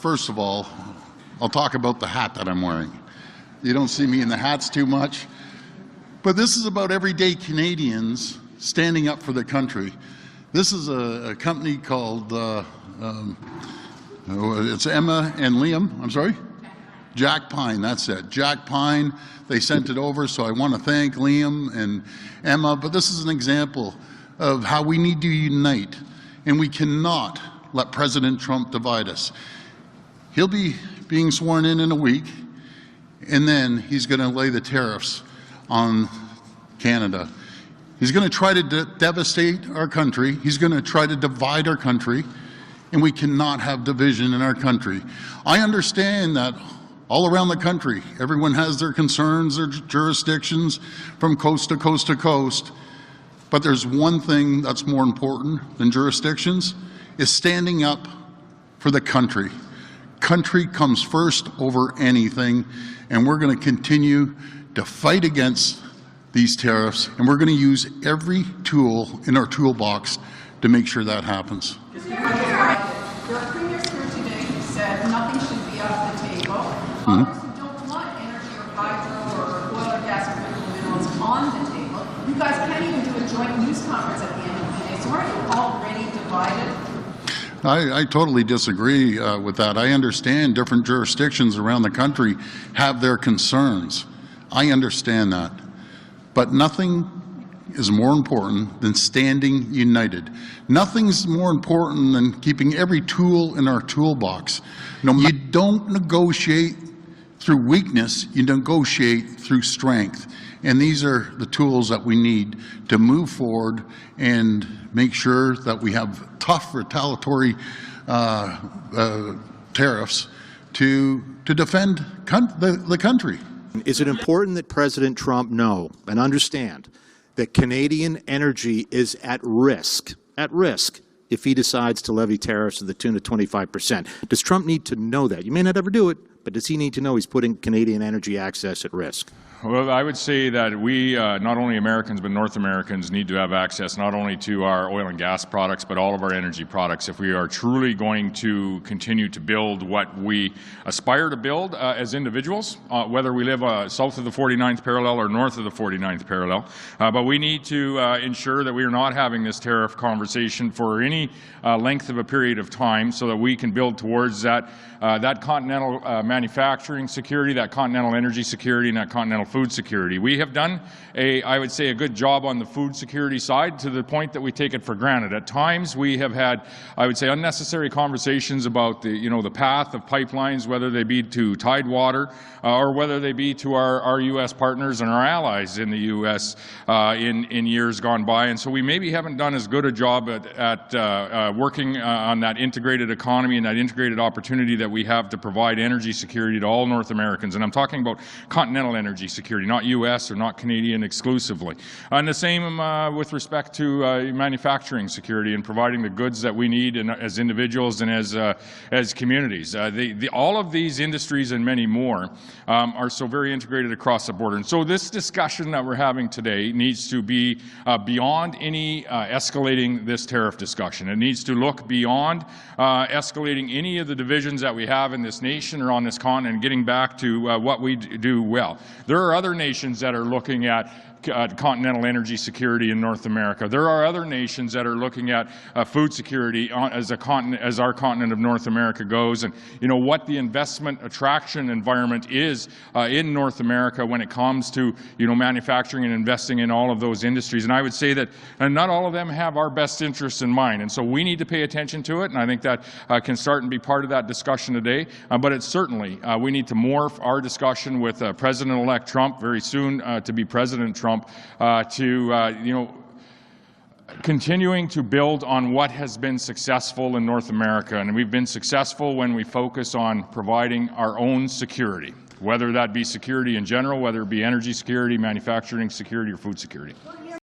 first of all, I'll talk about the hat that I'm wearing. You don't see me in the hats too much, but this is about everyday Canadians standing up for the country. This is a company called, it's Emma and Liam, I'm sorry? Jack Pine, that's it. Jack Pine, they sent it over, so I want to thank Liam and Emma, but this is an example of how we need to unite, and we cannot let President Trump divide us. He'll be being sworn in a week, and then he's going to lay the tariffs on Canada. He's going to try to devastate our country. He's going to try to divide our country, and we cannot have division in our country. I understand that all around the country, everyone has their concerns, their jurisdictions from coast to coast to coast, but there's one thing that's more important than jurisdictions, is standing up for the country. Country comes first over anything, and we're going to continue to fight against these tariffs, and we're going to use every tool in our toolbox to make sure that happens. Your premier's here today who said nothing should be off the table. Others who don't want energy or hydro or oil or gas or critical minerals on the table. You guys can't even do a joint news conference at the end of the day. So aren't you already divided? I totally disagree with that. I understand different jurisdictions around the country have their concerns. I understand that. But nothing is more important than standing united. Nothing's more important than keeping every tool in our toolbox. You don't negotiate through weakness, you negotiate through strength. And these are the tools that we need to move forward and make sure that we have tough retaliatory tariffs to defend the country. Is it important that President Trump know and understand that Canadian energy is at risk, if he decides to levy tariffs to the tune of 25%? Does Trump need to know that? You may not ever do it, but does he need to know he's putting Canadian energy access at risk? Well, I would say that we, not only Americans, but North Americans need to have access not only to our oil and gas products, but all of our energy products if we are truly going to continue to build what we aspire to build as individuals, whether we live south of the 49th parallel or north of the 49th parallel. But we need to ensure that we are not having this tariff conversation for any length of a period of time so that we can build towards that continental manufacturing security, that continental energy security, and that continental food security. We have done I would say, a good job on the food security side to the point that we take it for granted. At times we have had, I would say, unnecessary conversations about the path of pipelines, whether they be to Tidewater or whether they be to our U.S. partners and our allies in the U.S. In years gone by. And so we maybe haven't done as good a job at working on that integrated economy and that integrated opportunity that we have to provide energy security to all North Americans. And I'm talking about continental energy security, not U.S. or not Canadian exclusively. And the same with respect to manufacturing security and providing the goods that we need as individuals and as communities. All of these industries and many more are so very integrated across the border. And so this discussion that we're having today needs to be beyond any escalating this tariff discussion. It needs to look beyond escalating any of the divisions that we have in this nation or on this continent and getting back to what we do well. There are other nations that are looking at continental energy security in North America. There are other nations that are looking at food security as our continent of North America goes, and what the investment attraction environment is in North America when it comes to manufacturing and investing in all of those industries. And I would say that not all of them have our best interests in mind, and so we need to pay attention to it. And I think that can start and be part of that discussion today. But it's certainly we need to morph our discussion with President-elect Trump very soon to be President Trump. Continuing to build on what has been successful in North America. And we've been successful when we focus on providing our own security, whether that be security in general, whether it be energy security, manufacturing security, or food security.